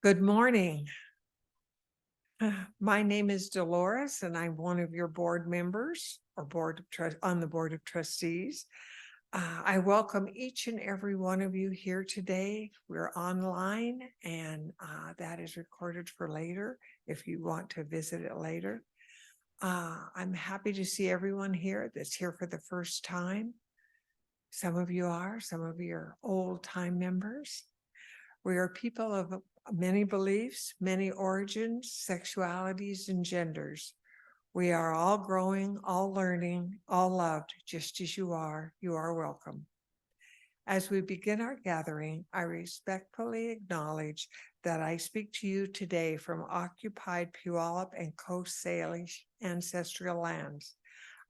Good morning. My name is Dolores, and I'm one of your board members or on the Board of Trustees. I welcome each and every one of you here today. We're online, and that is recorded for later if you want to visit it later. I'm happy to see everyone here that's here for the first time. Some of you are, some of you are old-time members. We are people of many beliefs, many origins, sexualities, and genders. We are all growing, all learning, all loved, just as you are. You are welcome. As we begin our gathering, I respectfully acknowledge that I speak to you today from occupied Puyallup and Coast Salish ancestral lands.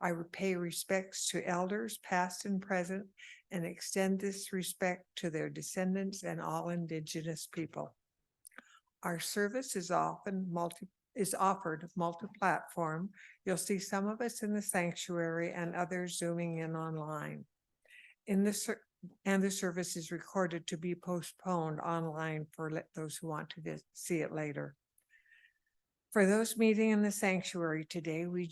I pay respects to elders past and present and extend this respect to their descendants and all Indigenous people. Our service is offered multi-platform. You'll see some of us in the sanctuary and others zooming in online. The service is recorded to be postponed online for those who want to see it later. For those meeting in the sanctuary today, we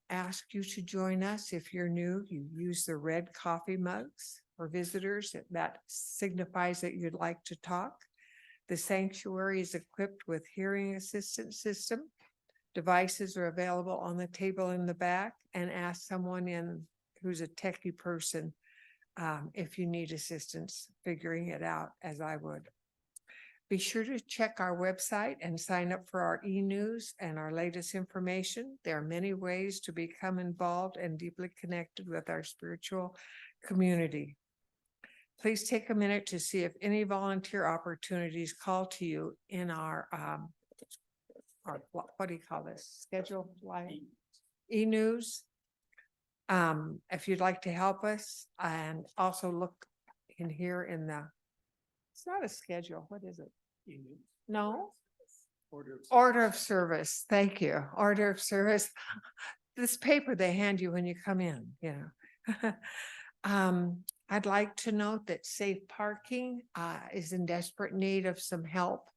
ask you to join us. If you're new, you use the red coffee mugs. For visitors, that signifies that you'd like to talk. The sanctuary is equipped with hearing assistance system. Devices are available on the table in the back, and ask someone who's a techie person if you need assistance figuring it out, as I would. Be sure to check our website and sign up for our e-news and our latest information. There are many ways to become involved and deeply connected with our spiritual community. Please take a minute to see if any volunteer opportunities call to you in our what do you call this? Schedule e-news. If you'd like to help us, and also look in here in the, it's not a schedule. What is it? No. Order of service. Thank you. Order of service. This paper they hand you when you come in, you know. I'd like to note that safe parking is in desperate need of some help.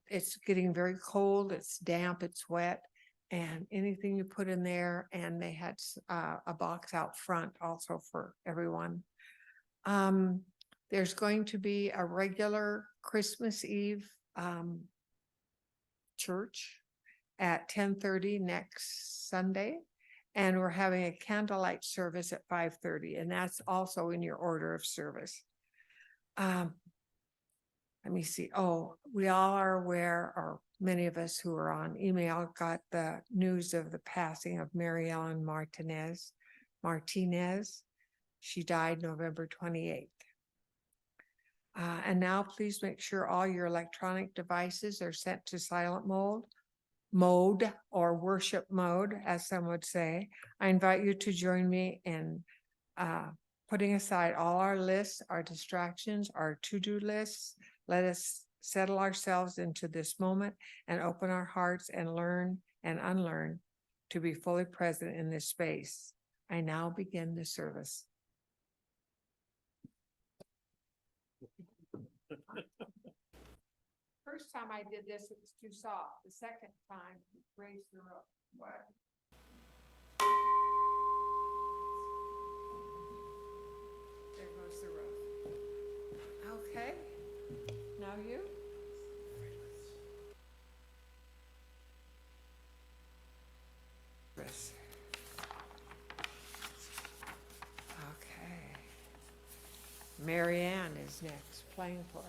It's getting very cold, it's damp, it's wet, and anything you put in there, and they had a box out front also for everyone. There's going to be a regular Christmas Eve church at 10:30 next Sunday. And we're having a candlelight service at 5:30, and that's also in your order of service. Let me see. Oh, we all are aware, or many of us who are on email got the news of the passing of Mary Ellen Martinez. She died November 28th. And now please make sure all your electronic devices are set to silent mode or worship mode, as some would say. I invite you to join me in putting aside all our lists, our distractions, our to-do lists. Let us settle ourselves into this moment and open our hearts and learn and unlearn to be fully present in this space. I now begin the service. First time I did this, it was too soft. The second time, raised the roof. What? There goes the roof. Okay. Now you. Okay. Mary Ann is next, playing for us.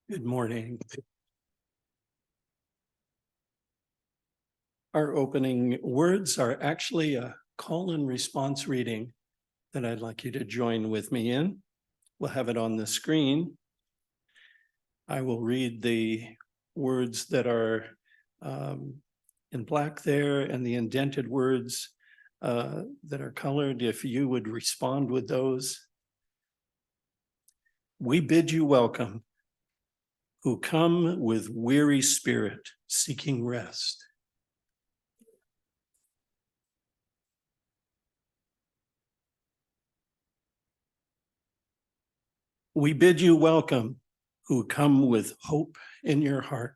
Good morning. Our opening words are actually a call and response reading that I'd like you to join with me in. We'll have it on the screen. I will read the words that are in black there and the indented words that are colored, if you would respond with those. We bid you welcome, who come with weary spirit seeking rest. We bid you welcome, who come with hope in your heart.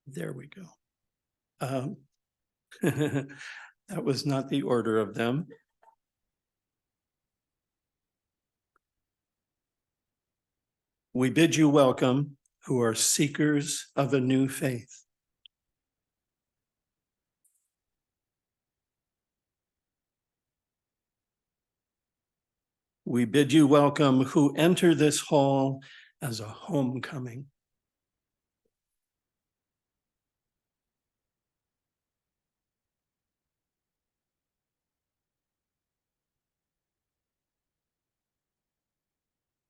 There we go. That was not the order of them. We bid you welcome, who are seekers of a new faith. We bid you welcome, who enter this hall as a homecoming.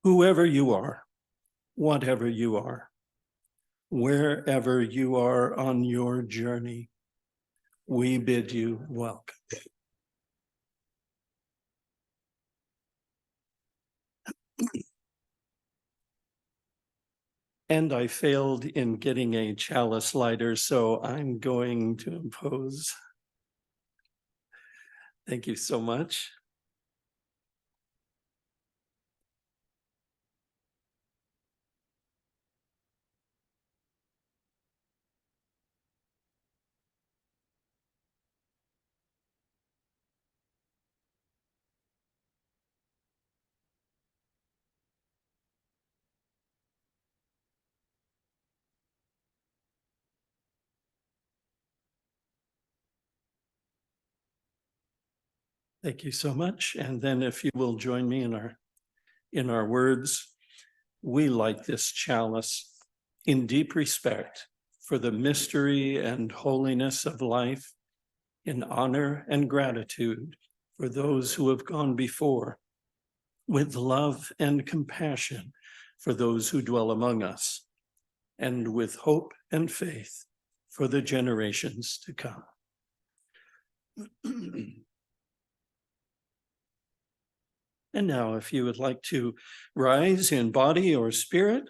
Whoever you are, whatever you are, wherever you are on your journey, we bid you welcome. And I failed in getting a chalice lighter, so I'm going to impose. Thank you so much. Thank you so much. And then if you will join me in our words, we light this chalice in deep respect for the mystery and holiness of life, in honor and gratitude for those who have gone before, with love and compassion for those who dwell among us, and with hope and faith for the generations to come. And now, if you would like to rise in body or spirit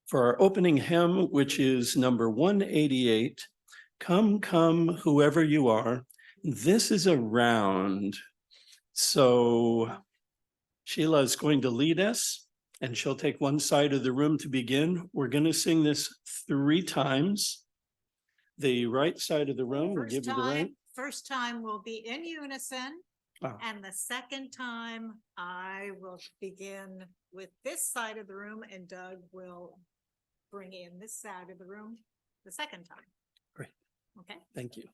for our opening hymn, which is number 188, Come, Come, Whoever You Are. This is a round. So Sheila is going to lead us, and she'll take one side of the room to begin. We're going to sing this 3 times. The right side of the room will give you the right. First time will be in unison. And the second time, I will begin with this side of the room, and Doug will bring in this side of the room the second time. Great. Okay. Thank you.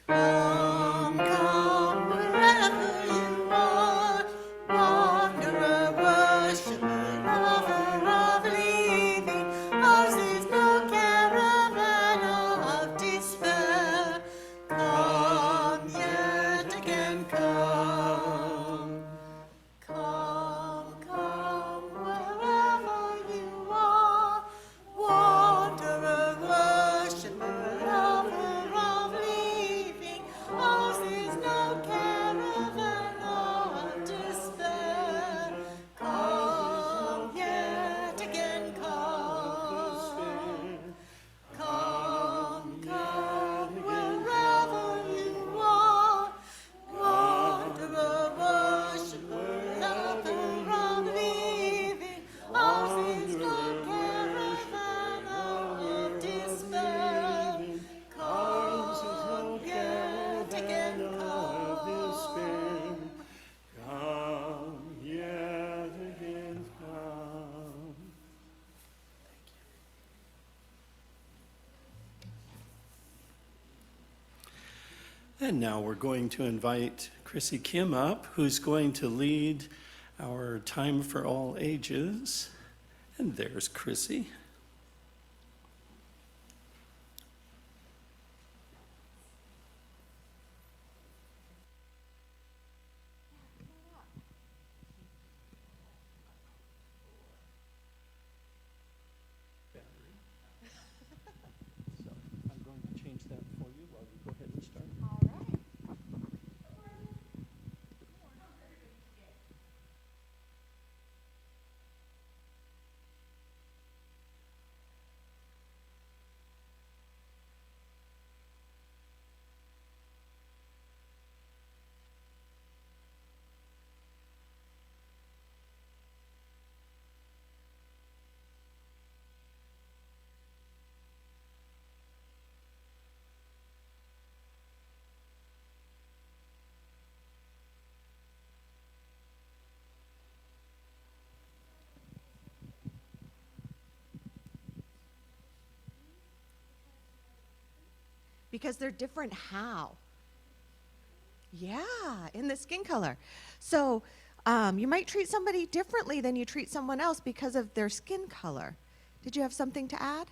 Come, come, wherever you are, wanderer, worshiper, lover of living, ours is no caravan of despair. Come yet again, come. Come, come, wherever you are, wanderer, And now we're going to invite Chrissy Kim up, who's going to lead our Time for All Ages. And there's Chrissy. So I'm going to change that for you while you go ahead and start. All right. Because they're different how? Yeah, in the skin color. So you might treat somebody differently than you treat someone else because of their skin color. Did you have something to add?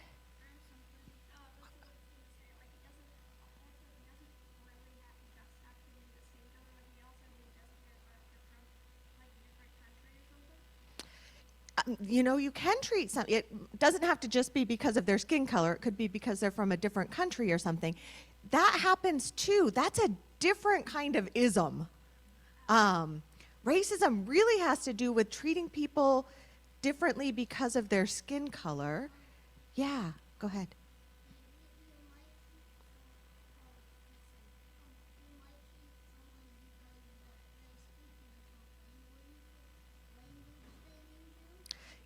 You know, you can treat some, it doesn't have to just be because of their skin color. It could be because they're from a different country or something. That happens too. That's a different kind of ism. Racism really has to do with treating people differently because of their skin color. Yeah, go ahead.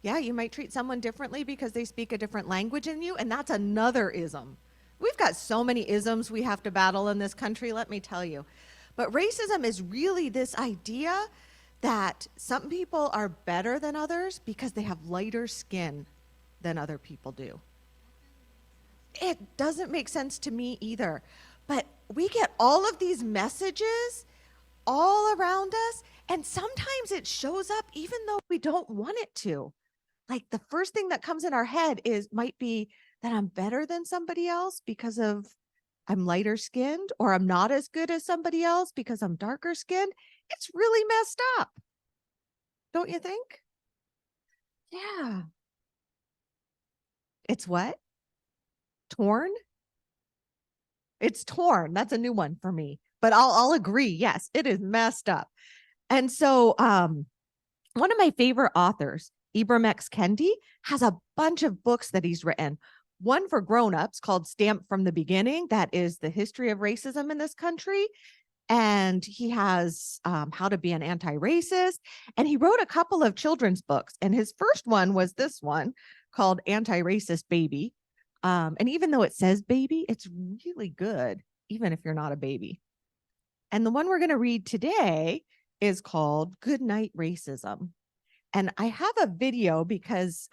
Yeah, you might treat someone differently because they speak a different language than you, and that's another ism. We've got so many isms we have to battle in this country, let me tell you. But racism is really this idea that some people are better than others because they have lighter skin than other people do. It doesn't make sense to me either. But we get all of these messages all around us, and sometimes it shows up even though we don't want it to. Like the first thing that comes in our head might be that I'm better than somebody else because of I'm lighter skinned, or I'm not as good as somebody else because I'm darker skinned. It's really messed up. Don't you think? Yeah. It's what? Torn? It's torn. That's a new one for me. But I'll agree. Yes, it is messed up. And so one of my favorite authors, Ibram X. Kendi, has a bunch of books that he's written. One for grown-ups called Stamped from the Beginning. That is the history of racism in this country. And he has How to Be an Anti-Racist. And he wrote a couple of children's books. And his first one was this one called Anti-Racist Baby. And even though it says baby, it's really good, even if you're not a baby. And the one we're going to read today is called Good Night Racism. And I have a video because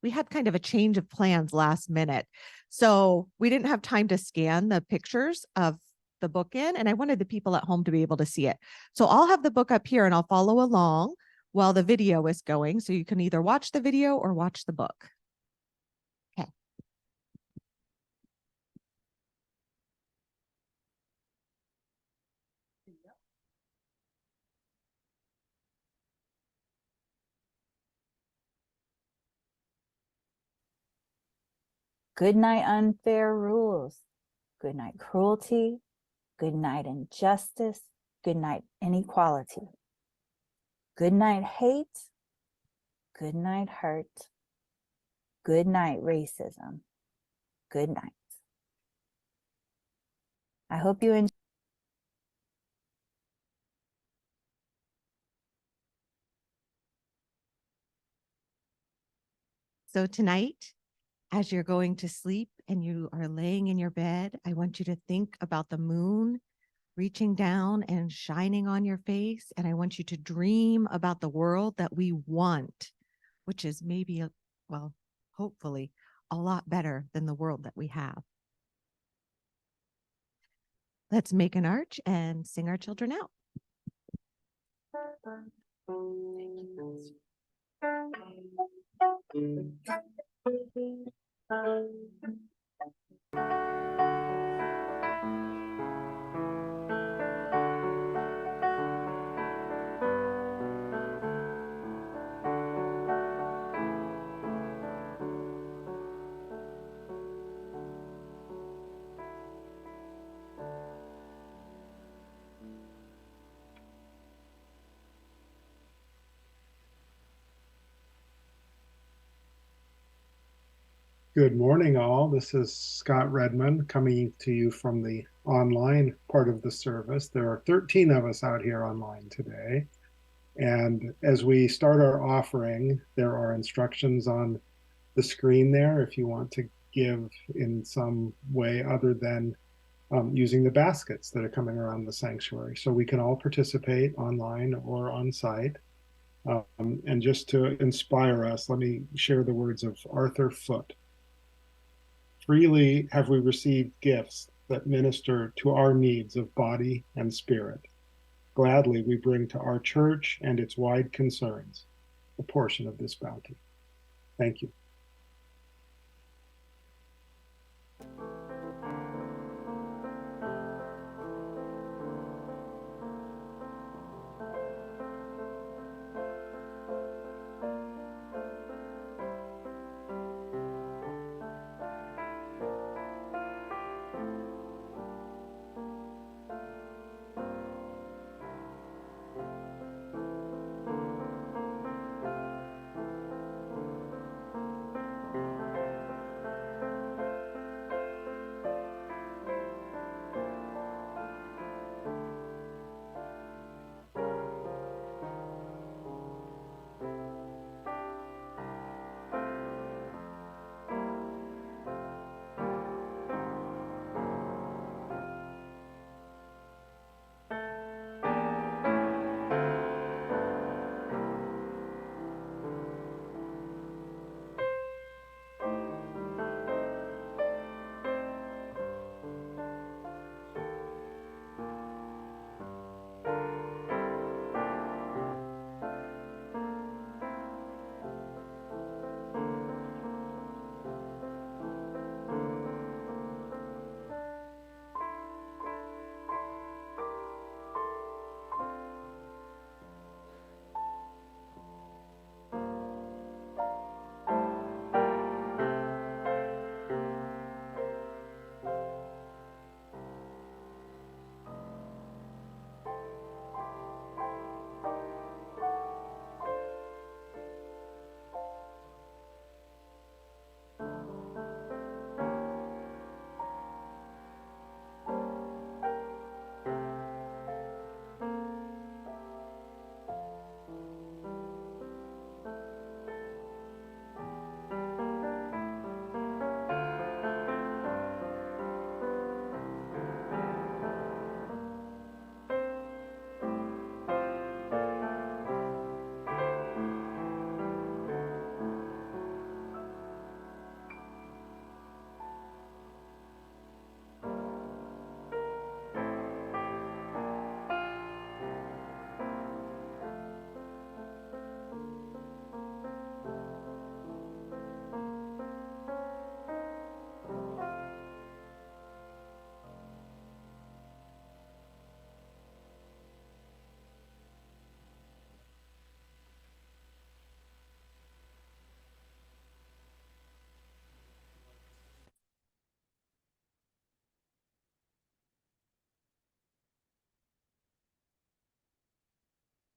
we had kind of a change of plans last minute. So we didn't have time to scan the pictures of the book in, and I wanted the people at home to be able to see it. So I'll have the book up here and I'll follow along while the video is going. So you can either watch the video or watch the book. Okay. Good night, unfair rules. Good night, cruelty. Good night, injustice. Good night, inequality. Good night, hate. Good night, hurt. Good night, racism. Good night. I hope you enjoy. So tonight, as you're going to sleep and you are laying in your bed, I want you to think about the moon reaching down and shining on your face. And I want you to dream about the world that we want, which is maybe, well, hopefully a lot better than the world that we have. Let's make an arch and sing our children out. Good morning, all. This is Scott Redmond coming to you from the online part of the service. There are 13 of us out here online today. And as we start our offering, there are instructions on the screen there if you want to give in some way other than using the baskets that are coming around the sanctuary. So we can all participate online or on site. And just to inspire us, let me share the words of Arthur Foote. Freely have we received gifts that minister to our needs of body and spirit. Gladly we bring to our church and its wide concerns a portion of this bounty. Thank you.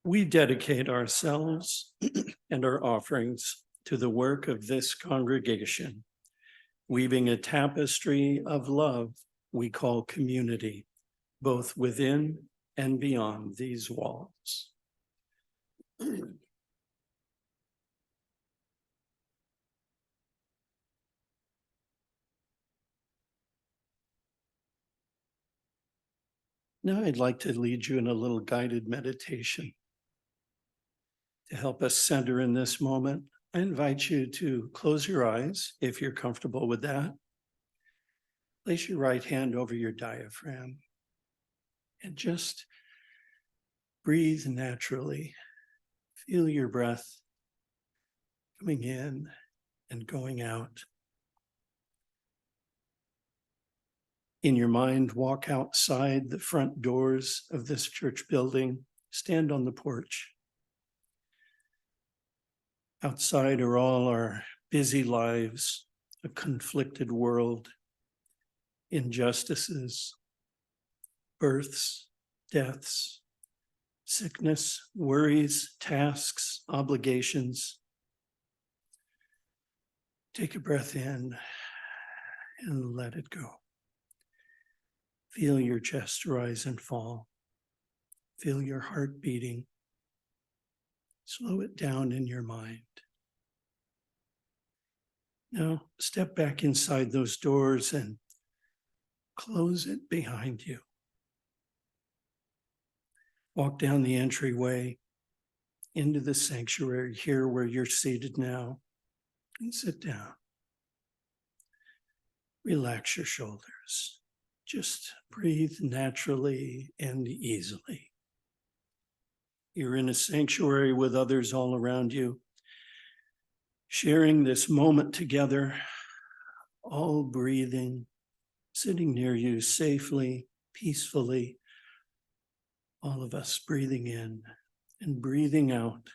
We dedicate ourselves and our offerings to the work of this congregation, weaving a tapestry of love we call community, both within and beyond these walls. Now I'd like to lead you in a little guided meditation. To help us center in this moment, I invite you to close your eyes if you're comfortable with that. Place your right hand over your diaphragm. and just breathe naturally. Feel your breath coming in and going out. In your mind, walk outside the front doors of this church building, stand on the porch. Outside are all our busy lives, a conflicted world, injustices, births, deaths, sickness, worries, tasks, obligations. Take a breath in and let it go. Feel your chest rise and fall. Feel your heart beating. Slow it down in your mind. Now step back inside those doors and close it behind you. Walk down the entryway into the sanctuary here where you're seated now and sit down. Relax your shoulders. Just breathe naturally and easily. You're in a sanctuary with others all around you, sharing this moment together, all breathing, sitting near you safely, peacefully, all of us breathing in and breathing out,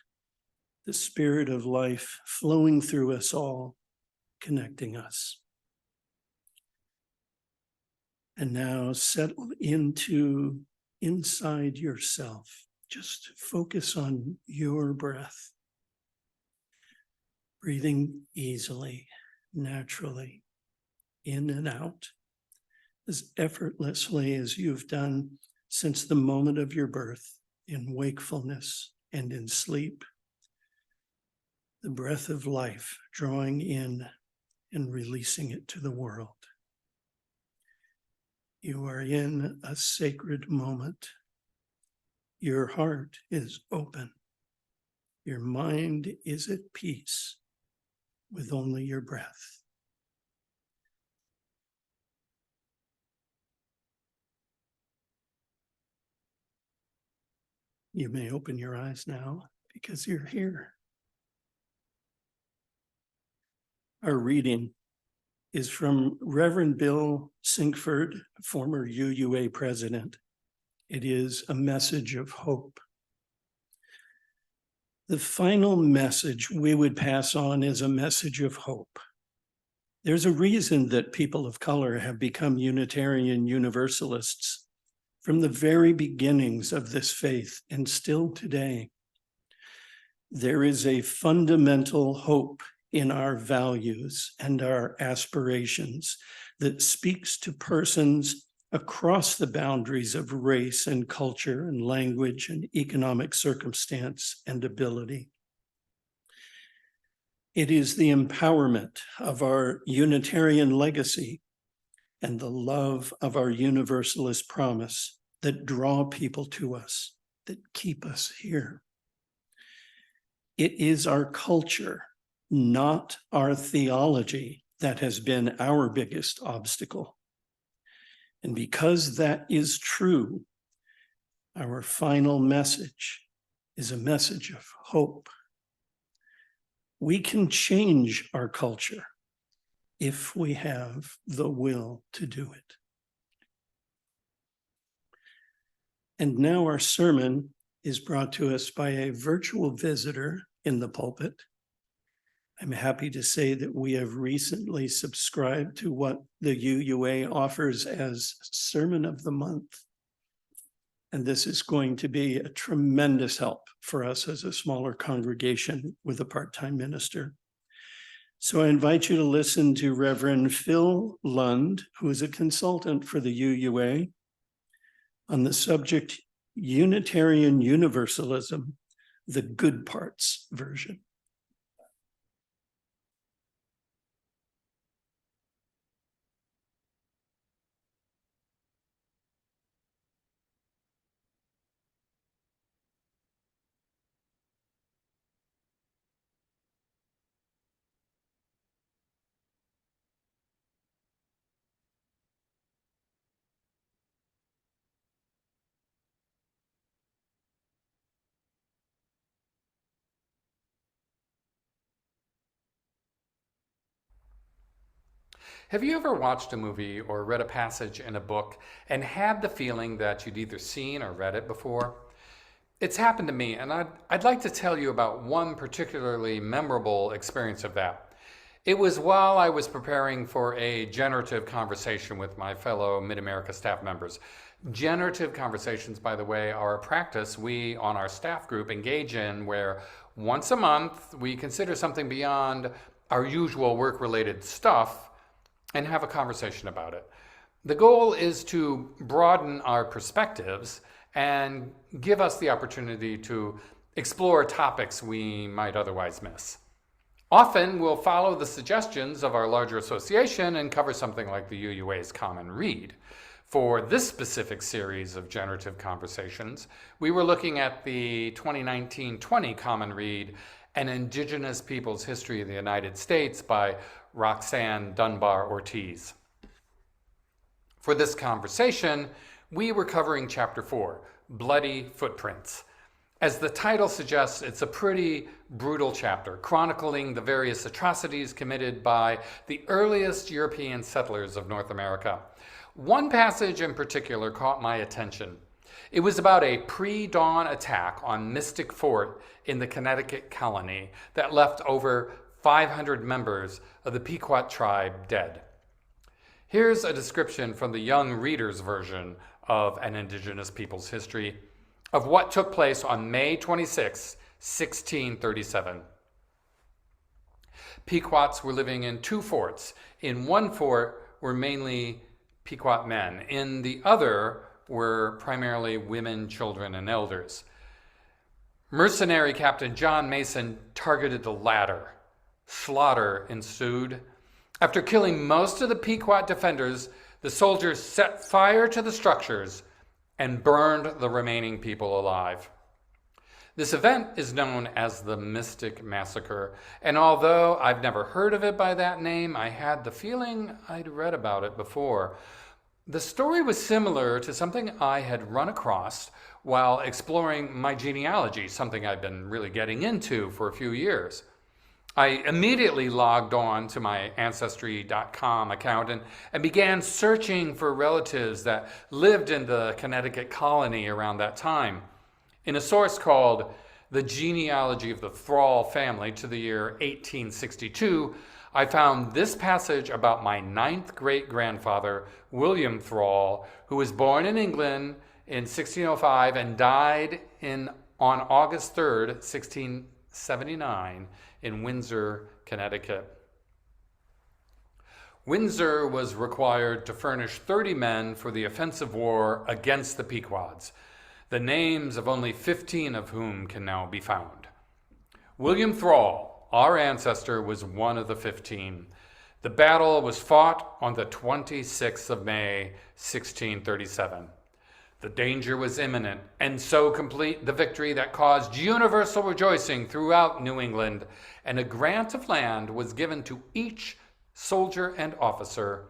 the spirit of life flowing through us all, connecting us. And now settle into inside yourself. Just focus on your breath. Breathing easily, naturally, in and out, as effortlessly as you've done since the moment of your birth, in wakefulness and in sleep. The breath of life drawing in and releasing it to the world. You are in a sacred moment. Your heart is open. Your mind is at peace with only your breath. You may open your eyes now because you're here. Our reading is from Reverend Bill Sinkford, former UUA president. It is a message of hope. The final message we would pass on is a message of hope. There's a reason that people of color have become Unitarian Universalists from the very beginnings of this faith and still today. There is a fundamental hope in our values and our aspirations that speaks to persons across the boundaries of race and culture and language and economic circumstance and ability. It is the empowerment of our Unitarian legacy and the love of our Universalist promise that draw people to us, that keep us here. It is our culture, not our theology, that has been our biggest obstacle. And because that is true, our final message is a message of hope. We can change our culture if we have the will to do it. And now our sermon is brought to us by a virtual visitor in the pulpit. I'm happy to say that we have recently subscribed to what the UUA offers as Sermon of the Month. And this is going to be a tremendous help for us as a smaller congregation with a part-time minister. So I invite you to listen to Reverend Phil Lund, who is a consultant for the UUA, on the subject Unitarian Universalism, the good parts version. Have you ever watched a movie or read a passage in a book and had the feeling that you'd either seen or read it before? It's happened to me, and I'd like to tell you about one particularly memorable experience of that. It was while I was preparing for a generative conversation with my fellow Mid-America staff members. Generative conversations, by the way, are a practice we on our staff group engage in where once a month we consider something beyond our usual work-related stuff and have a conversation about it. The goal is to broaden our perspectives and give us the opportunity to explore topics we might otherwise miss. Often we'll follow the suggestions of our larger association and cover something like the UUA's Common Read. For this specific series of generative conversations, we were looking at the 2019-20 Common Read, An Indigenous People's History of the United States by Roxanne Dunbar Ortiz. For this conversation, we were covering Chapter 4, Bloody Footprints. As the title suggests, it's a pretty brutal chapter, chronicling the various atrocities committed by the earliest European settlers of North America. One passage in particular caught my attention. It was about a pre-dawn attack on Mystic Fort in the Connecticut colony that left over 500 members of the Pequot tribe dead. Here's a description from the young reader's version of An Indigenous People's History of what took place on May 26, 1637. Pequots were living in two forts. In one fort were mainly Pequot men. In the other were primarily women, children, and elders. Mercenary Captain John Mason targeted the latter. Slaughter ensued. After killing most of the Pequot defenders, the soldiers set fire to the structures and burned the remaining people alive. This event is known as the Mystic Massacre, and although I've never heard of it by that name, I had the feeling I'd read about it before. The story was similar to something I had run across while exploring my genealogy, something I've been really getting into for a few years. I immediately logged on to my Ancestry.com account and began searching for relatives that lived in the Connecticut colony around that time. In a source called The Genealogy of the Thrall Family to the year 1862, I found this passage about my 9th great-grandfather, William Thrall, who was born in England in 1605 and died on August 3rd, 1679, in Windsor, Connecticut. Windsor was required to furnish 30 men for the offensive war against the Pequods, the names of only 15 of whom can now be found. William Thrall, our ancestor, was one of the 15. The battle was fought on the 26th of May, 1637. The danger was imminent, and so complete the victory that caused universal rejoicing throughout New England, and a grant of land was given to each soldier and officer.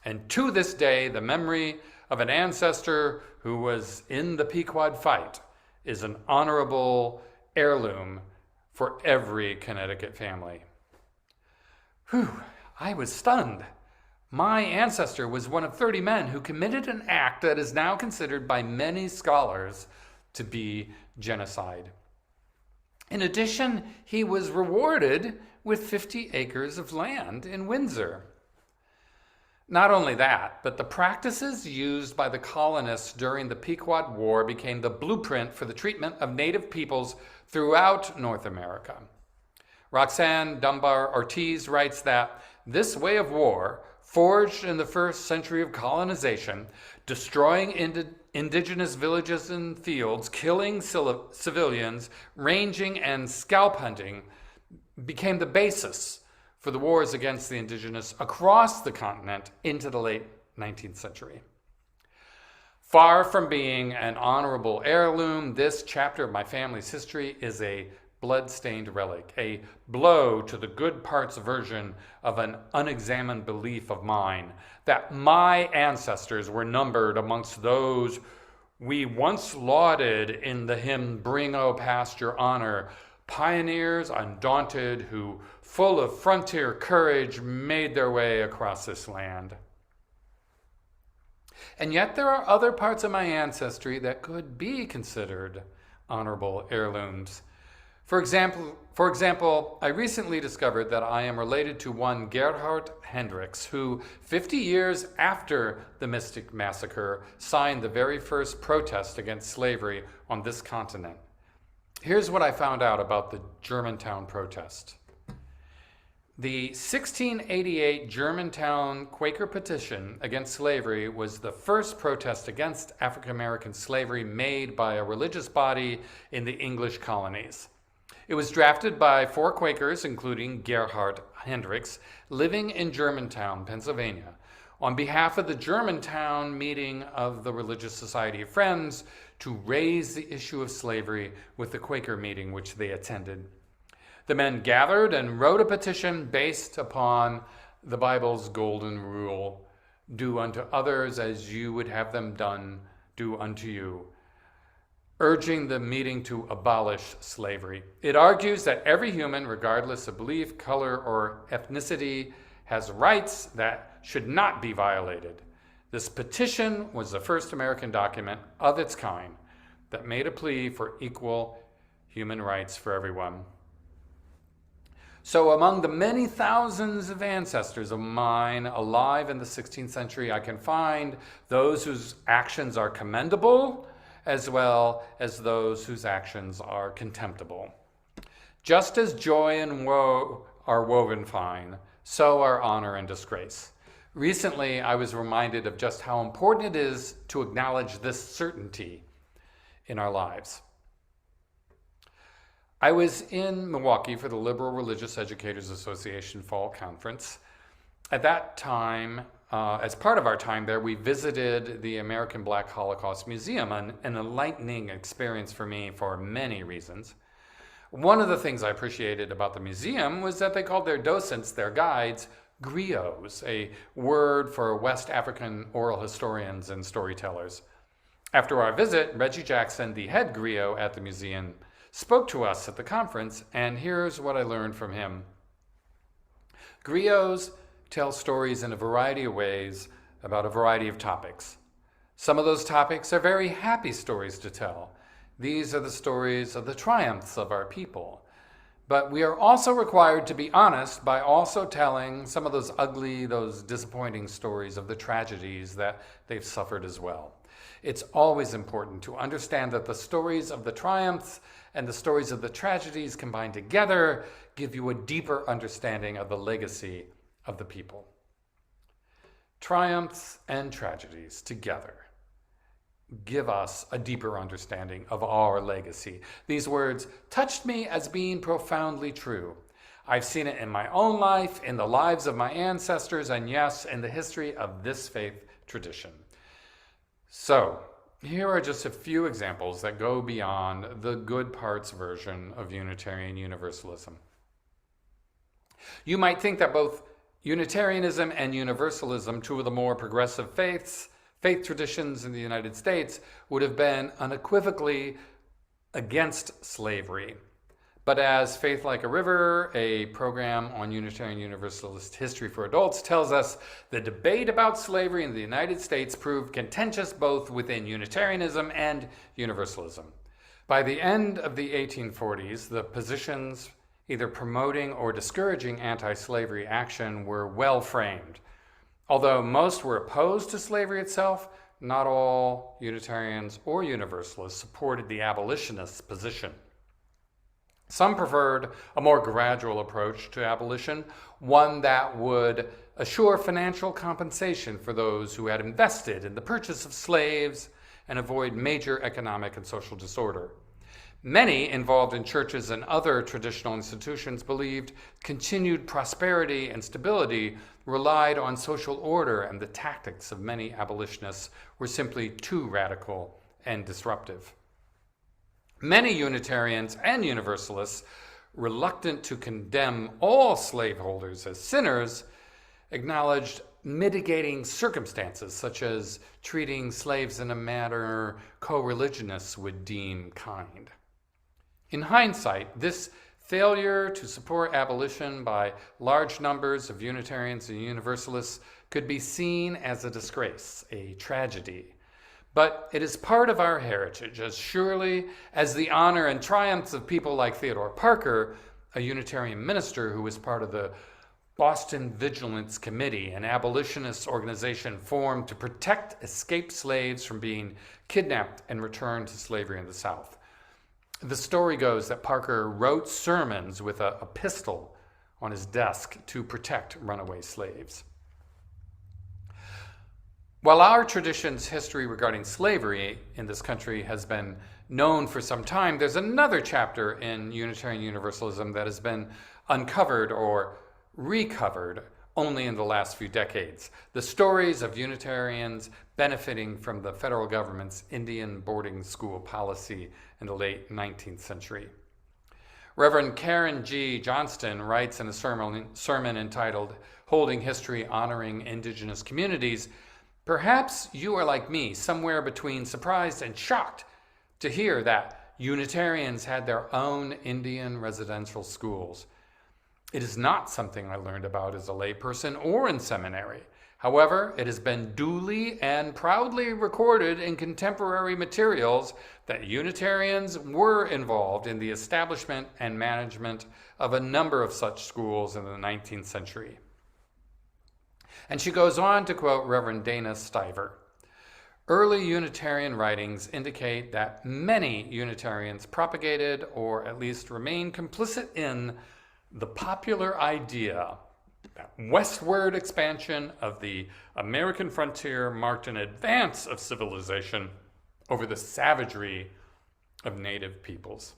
And to this day, the memory of an ancestor who was in the Pequod fight is an honorable heirloom for every Connecticut family. Whew, I was stunned. My ancestor was one of 30 men who committed an act that is now considered by many scholars to be genocide. In addition, he was rewarded with 50 acres of land in Windsor. Not only that, but the practices used by the colonists during the Pequot War became the blueprint for the treatment of native peoples throughout North America. Roxanne Dunbar Ortiz writes that this way of war, forged in the first century of colonization, destroying indigenous villages and fields, killing civilians, ranging and scalp hunting, became the basis for the wars against the indigenous across the continent into the late 19th century. Far from being an honorable heirloom, this chapter of my family's history is a blood-stained relic, a blow to the good parts version of an unexamined belief of mine, that my ancestors were numbered amongst those we once lauded in the hymn, "Bring, O Past, Your Honor," pioneers undaunted who, full of frontier courage, made their way across this land. And yet there are other parts of my ancestry that could be considered honorable heirlooms. For example, I recently discovered that I am related to one Gerhard Hendricks, who 50 years after the Mystic Massacre signed the very first protest against slavery on this continent. Here's what I found out about the Germantown protest. The 1688 Germantown Quaker petition against slavery was the first protest against African American slavery made by a religious body in the English colonies. It was drafted by 4 Quakers, including Gerhard Hendricks, living in Germantown, Pennsylvania, on behalf of the Germantown meeting of the Religious Society of Friends to raise the issue of slavery with the Quaker meeting which they attended. The men gathered and wrote a petition based upon the Bible's golden rule, do unto others as you would have them do unto you, urging the meeting to abolish slavery. It argues that every human, regardless of belief, color, or ethnicity, has rights that should not be violated. This petition was the first American document of its kind that made a plea for equal human rights for everyone. So among the many thousands of ancestors of mine alive in the 16th century, I can find those whose actions are commendable, as well as those whose actions are contemptible. Just as joy and woe are woven fine, so are honor and disgrace. Recently, I was reminded of just how important it is to acknowledge this certainty in our lives. I was in Milwaukee for the Liberal Religious Educators Association Fall Conference. At that time, as part of our time there, we visited the American Black Holocaust Museum, an enlightening experience for me for many reasons. One of the things I appreciated about the museum was that they called their docents, their guides, griots, a word for West African oral historians and storytellers. After our visit, Reggie Jackson, the head griot at the museum, spoke to us at the conference, and here's what I learned from him. Griots tell stories in a variety of ways about a variety of topics. Some of those topics are very happy stories to tell. These are the stories of the triumphs of our people. But we are also required to be honest by also telling some of those ugly, those disappointing stories of the tragedies that they've suffered as well. It's always important to understand that the stories of the triumphs and the stories of the tragedies combined together give you a deeper understanding of the legacy of the people. Triumphs and tragedies together give us a deeper understanding of our legacy. These words touched me as being profoundly true. I've seen it in my own life, in the lives of my ancestors, and yes, in the history of this faith tradition. So, here are just a few examples that go beyond the good parts version of Unitarian Universalism. You might think that both Unitarianism and Universalism, two of the more progressive faith traditions in the United States, would have been unequivocally against slavery. But as Faith Like a River, a program on Unitarian Universalist history for adults, tells us, the debate about slavery in the United States proved contentious both within Unitarianism and Universalism. By the end of the 1840s, the positions either promoting or discouraging anti-slavery action were well framed. Although most were opposed to slavery itself, not all Unitarians or Universalists supported the abolitionist position. Some preferred a more gradual approach to abolition, one that would assure financial compensation for those who had invested in the purchase of slaves and avoid major economic and social disorder. Many involved in churches and other traditional institutions believed continued prosperity and stability relied on social order, and the tactics of many abolitionists were simply too radical and disruptive. Many Unitarians and Universalists, reluctant to condemn all slaveholders as sinners, acknowledged mitigating circumstances, such as treating slaves in a manner co-religionists would deem kind. In hindsight, this Failure to support abolition by large numbers of Unitarians and Universalists could be seen as a disgrace, a tragedy. But it is part of our heritage, as surely as the honor and triumphs of people like Theodore Parker, a Unitarian minister who was part of the Boston Vigilance Committee, an abolitionist organization formed to protect escaped slaves from being kidnapped and returned to slavery in the South. The story goes that Parker wrote sermons with a pistol on his desk to protect runaway slaves. While our tradition's history regarding slavery in this country has been known for some time, there's another chapter in Unitarian Universalism that has been uncovered or recovered only in the last few decades. The stories of Unitarians benefiting from the federal government's Indian boarding school policy in the late 19th century. Reverend Karen G. Johnston writes in a sermon entitled Holding History, Honoring Indigenous Communities, "Perhaps you are like me, somewhere between surprised and shocked to hear that Unitarians had their own Indian residential schools. It is not something I learned about as a layperson or in seminary. However, it has been duly and proudly recorded in contemporary materials that Unitarians were involved in the establishment and management of a number of such schools in the 19th century." And she goes on to quote Reverend Dana Stiver. "Early Unitarian writings indicate that many Unitarians propagated or at least remained complicit in the popular idea that westward expansion of the American frontier marked an advance of civilization over the savagery of native peoples."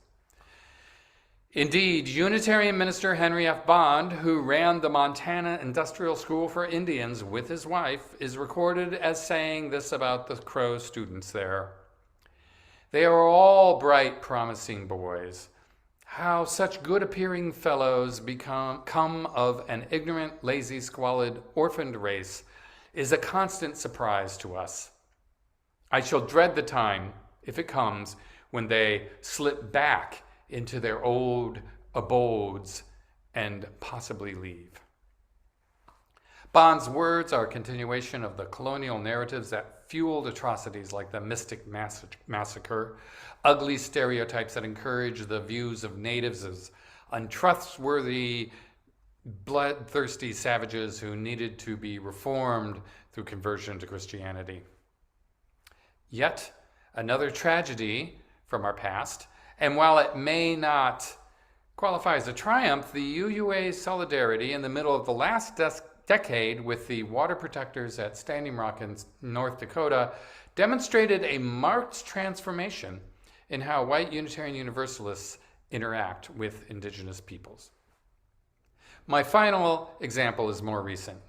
Indeed, Unitarian minister Henry F. Bond, who ran the Montana Industrial School for Indians with his wife, is recorded as saying this about the Crow students there. "They are all bright, promising boys. How such good-appearing fellows come of an ignorant, lazy, squalid, orphaned race is a constant surprise to us. I shall dread the time, if it comes, when they slip back into their old abodes and possibly leave." Bond's words are a continuation of the colonial narratives that fueled atrocities like the Mystic Massacre, ugly stereotypes that encourage the views of natives as untrustworthy, bloodthirsty savages who needed to be reformed through conversion to Christianity. Yet another tragedy from our past, and while it may not qualify as a triumph, the UUA's solidarity in the middle of the last decade with the water protectors at Standing Rock in North Dakota demonstrated a marked transformation in how white Unitarian Universalists interact with indigenous peoples. My final example is more recent.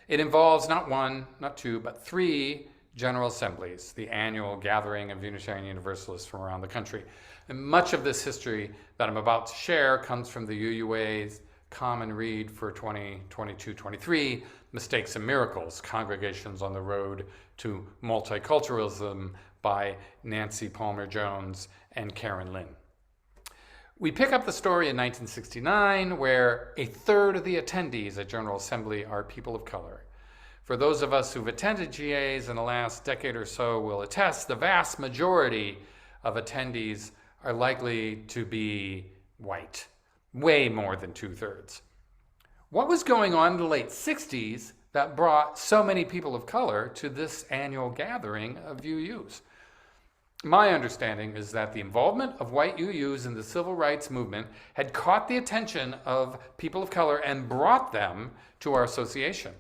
It involves not one, not two, but 3 General Assemblies, the annual gathering of Unitarian Universalists from around the country. And much of this history that I'm about to share comes from the UUA's Common Read for 2022-23, Mistakes and Miracles, Congregations on the Road to Multiculturalism by Nancy Palmer Jones and Karen Lynn. We pick up the story in 1969, where a third of the attendees at General Assembly are people of color. For those of us who've attended GAs in the last decade or so will attest, the vast majority of attendees are likely to be white, way more than 2/3. What was going on in the late 60s that brought so many people of color to this annual gathering of UUs? My understanding is that the involvement of white UUs in the civil rights movement had caught the attention of people of color and brought them to our association.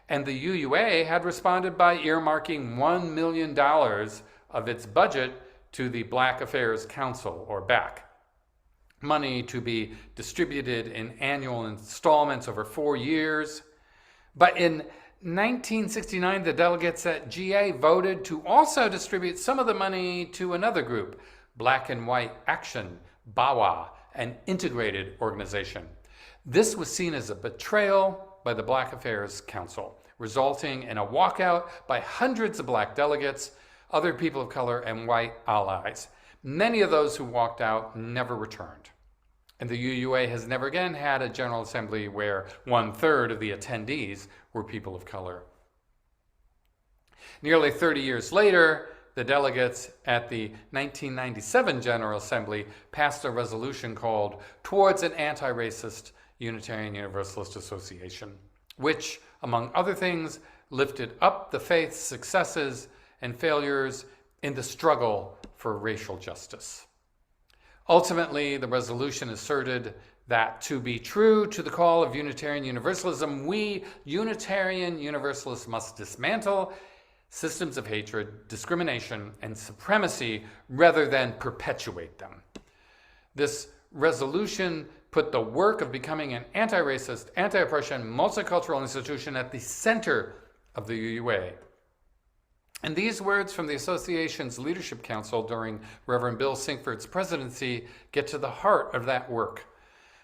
And the UUA had responded by earmarking $1 million of its budget to the Black Affairs Council, or BAC. Money to be distributed in annual installments over 4 years. But in 1969, the delegates at GA voted to also distribute some of the money to another group, Black and White Action, BAWA, an integrated organization. This was seen as a betrayal by the Black Affairs Council, resulting in a walkout by hundreds of Black delegates, other people of color, and white allies. Many of those who walked out never returned. And the UUA has never again had a General Assembly where 1/3 of the attendees were people of color. Nearly 30 years later, the delegates at the 1997 General Assembly passed a resolution called Towards an Anti-Racist Unitarian Universalist Association, which, among other things, lifted up the faith's successes and failures in the struggle for racial justice. Ultimately, the resolution asserted that to be true to the call of Unitarian Universalism, we Unitarian Universalists must dismantle systems of hatred, discrimination, and supremacy rather than perpetuate them. This resolution put the work of becoming an anti-racist, anti-oppression, multicultural institution at the center of the UUA. And these words from the association's Leadership Council during Reverend Bill Sinkford's presidency get to the heart of that work.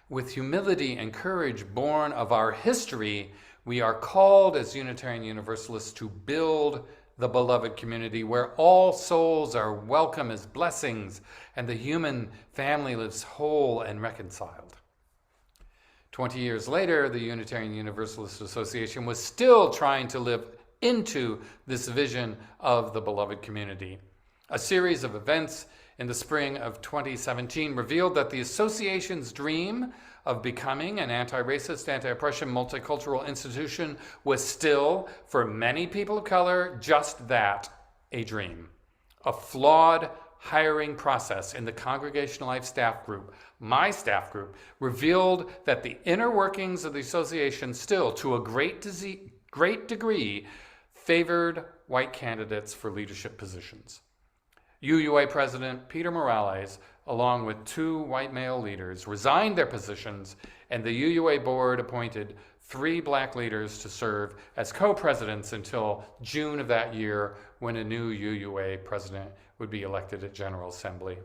With humility and courage born of our history, we are called as Unitarian Universalists to build the beloved community where all souls are welcome as blessings and the human family lives whole and reconciled. 20 years later, the Unitarian Universalist Association was still trying to live into this vision of the beloved community. A series of events in the spring of 2017 revealed that the association's dream of becoming an anti-racist, anti-oppression, multicultural institution was still, for many people of color, just that, a dream. A flawed hiring process in the Congregational Life staff group, my staff group, revealed that the inner workings of the association still, to a great degree, favored white candidates for leadership positions. UUA President Peter Morales, along with 2 white male leaders, resigned their positions, and the UUA board appointed 3 black leaders to serve as co-presidents until June of that year, when a new UUA president would be elected at General Assembly.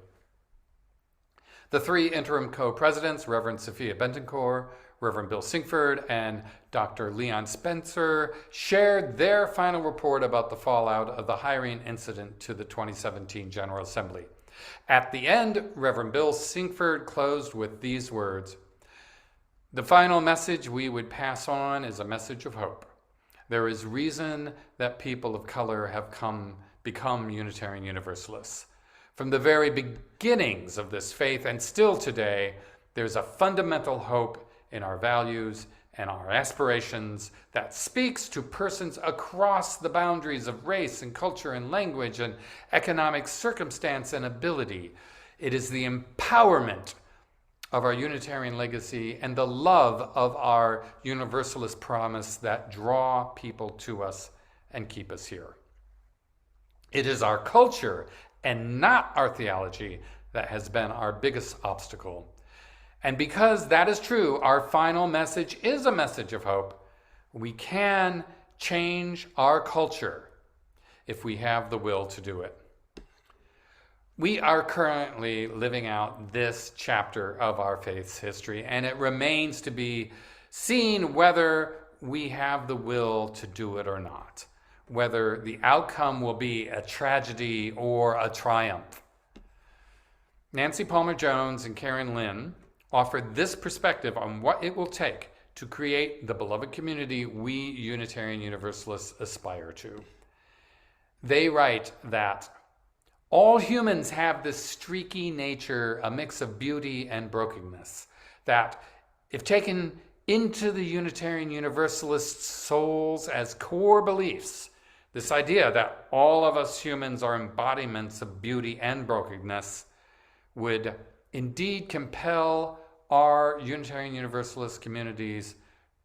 The 3 interim co-presidents, Reverend Sophia Bentoncourt, Reverend Bill Sinkford, and Dr. Leon Spencer, shared their final report about the fallout of the hiring incident to the 2017 General Assembly. At the end, Reverend Bill Sinkford closed with these words: "The final message we would pass on is a message of hope. There is reason that people of color have become Unitarian Universalists. From the very beginnings of this faith and still today, there's a fundamental hope in our values and our aspirations that speaks to persons across the boundaries of race and culture and language and economic circumstance and ability. It is the empowerment of our Unitarian legacy and the love of our Universalist promise that draw people to us and keep us here. It is our culture and not our theology that has been our biggest obstacle. And because that is true, our final message is a message of hope. We can change our culture if we have the will to do it." We are currently living out this chapter of our faith's history, and it remains to be seen whether we have the will to do it or not, whether the outcome will be a tragedy or a triumph. Nancy Palmer Jones and Karen Lynn offered this perspective on what it will take to create the beloved community we Unitarian Universalists aspire to. They write that all humans have this streaky nature, a mix of beauty and brokenness, that if taken into the Unitarian Universalist souls as core beliefs, this idea that all of us humans are embodiments of beauty and brokenness would indeed compel our Unitarian Universalist communities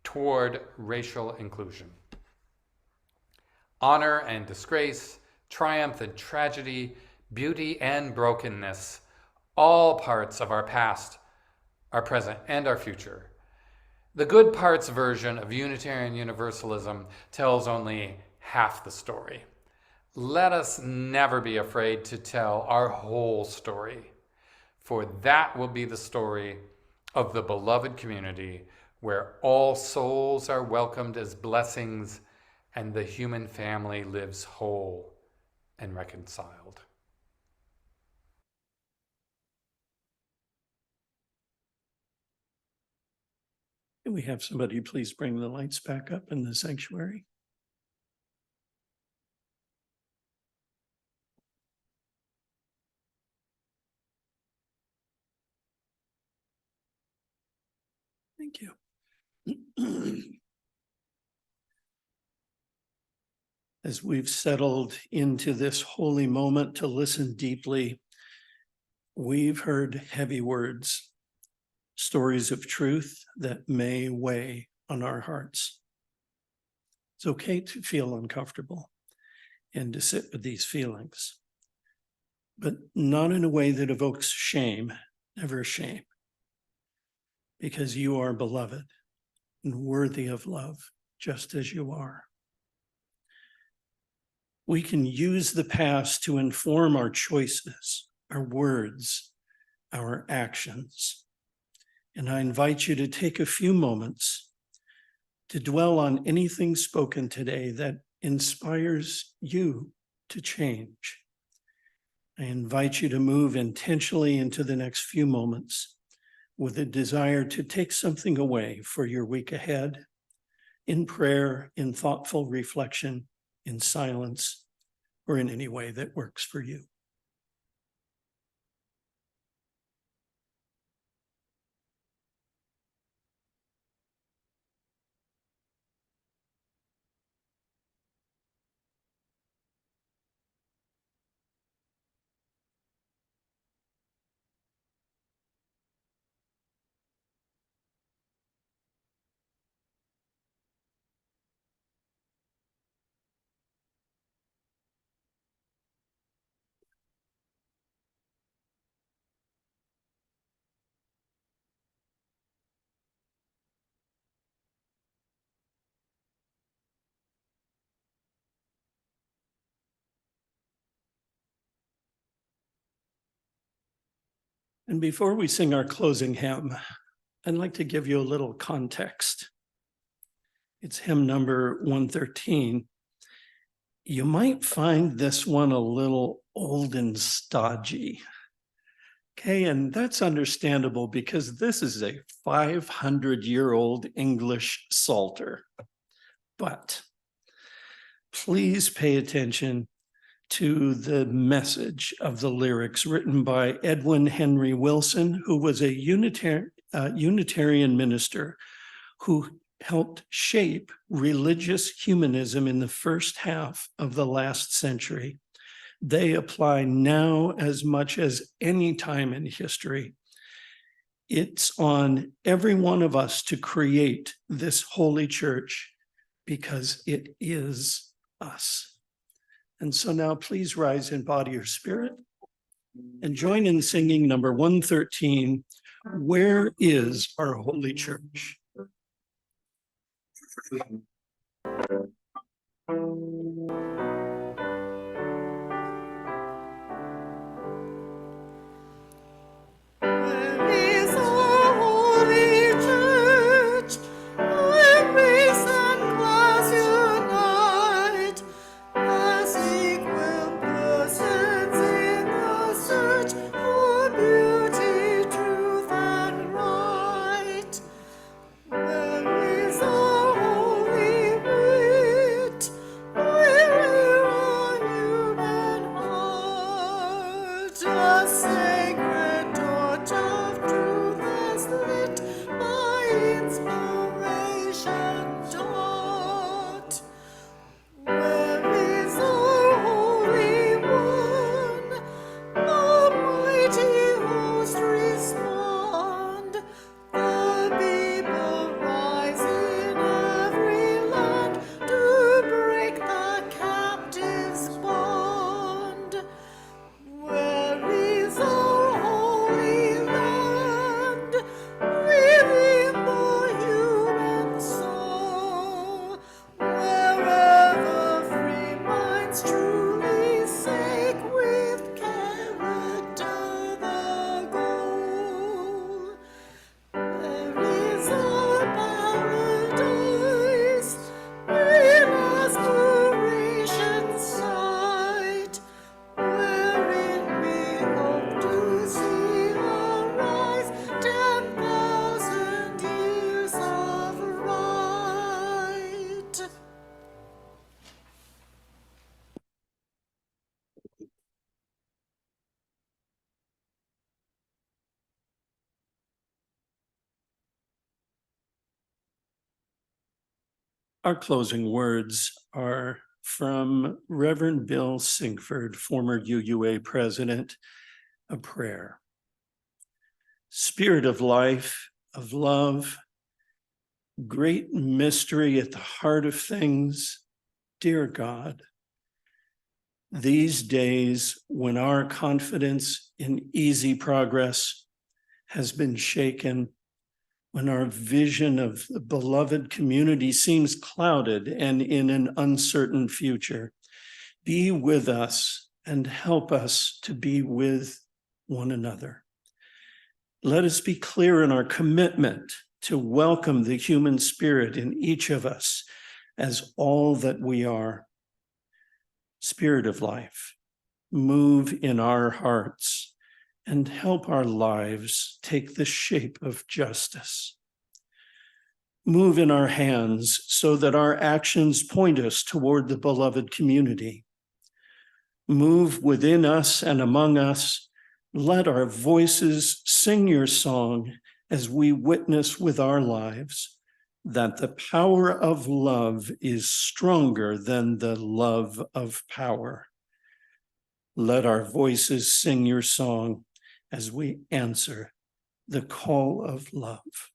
toward racial inclusion. Honor and disgrace, triumph and tragedy, beauty and brokenness, all parts of our past, our present, and our future. The good parts version of Unitarian Universalism tells only half the story. Let us never be afraid to tell our whole story, for that will be the story of the beloved community where all souls are welcomed as blessings and the human family lives whole and reconciled. Can we have somebody please bring the lights back up in the sanctuary? Thank you. As we've settled into this holy moment to listen deeply, we've heard heavy words, stories of truth that may weigh on our hearts. It's okay to feel uncomfortable and to sit with these feelings, but not in a way that evokes shame, never shame, because you are beloved and worthy of love, just as you are. We can use the past to inform our choices, our words, our actions. And I invite you to take a few moments to dwell on anything spoken today that inspires you to change. I invite you to move intentionally into the next few moments with a desire to take something away for your week ahead, in prayer, in thoughtful reflection, in silence, or in any way that works for you. And before we sing our closing hymn, I'd like to give you a little context. It's hymn number 113. You might find this one a little old and stodgy. Okay, and that's understandable because this is a 500-year-old English Psalter. But please pay attention to the message of the lyrics written by Edwin Henry Wilson, who was a Unitarian minister who helped shape religious humanism in the first half of the last century. They apply now as much as any time in history. It's on every one of us to create this holy church because it is us. And so now please rise in body or spirit and join in singing number 113, Where is Our Holy Church? Where Our closing words are from Reverend Bill Sinkford, former UUA president, a prayer. Spirit of life, of love, great mystery at the heart of things, dear God, these days when our confidence in easy progress has been shaken, when our vision of the beloved community seems clouded and in an uncertain future, be with us and help us to be with one another. Let us be clear in our commitment to welcome the human spirit in each of us as all that we are. Spirit of life, move in our hearts and help our lives take the shape of justice. Move in our hands so that our actions point us toward the beloved community. Move within us and among us. Let our voices sing your song as we witness with our lives that the power of love is stronger than the love of power. Let our voices sing your song as we answer the call of love.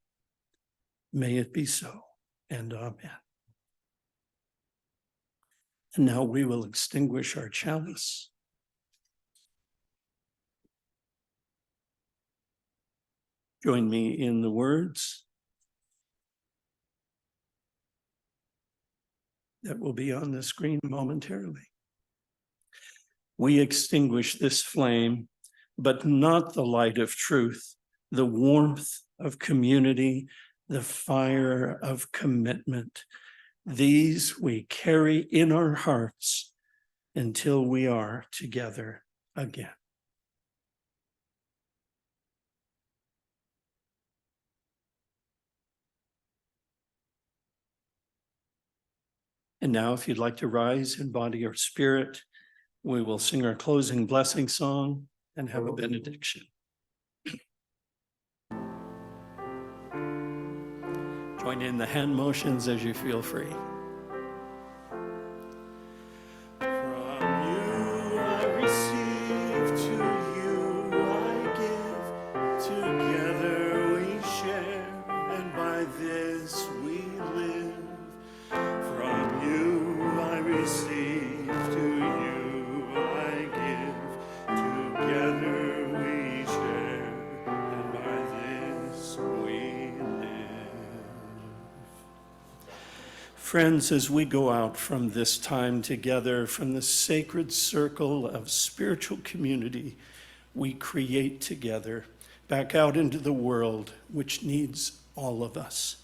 May it be so, and amen. And now we will extinguish our chalice. Join me in the words that will be on the screen momentarily. We extinguish this flame, but not the light of truth, the warmth of community, the fire of commitment. These we carry in our hearts until we are together again. And now, if you'd like to rise in body or spirit, we will sing our closing blessing song and have a benediction. Join in the hand motions as you feel free. From you I receive, to you I give, together we share, and by this we live. From you I receive, to you I give, together we share, and by this we live. Friends, as we go out from this time together, from the sacred circle of spiritual community we create together, back out into the world, which needs all of us,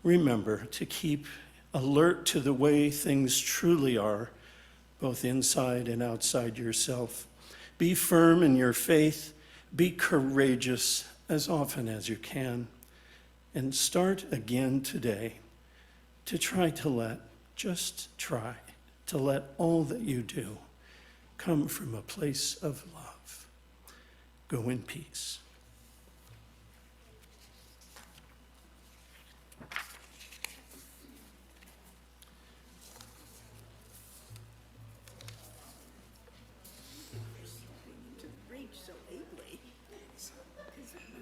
remember to keep alert to the way things truly are, both inside and outside yourself. Be firm in your faith. Be courageous as often as you can. And start again today to try to let all that you do come from a place of love. Go in peace. So ably, because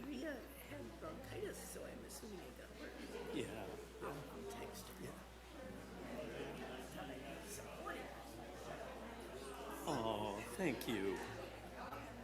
Maria had bronchitis, so I'm assuming it got worse. Yeah. I'll text her. Oh, thank you.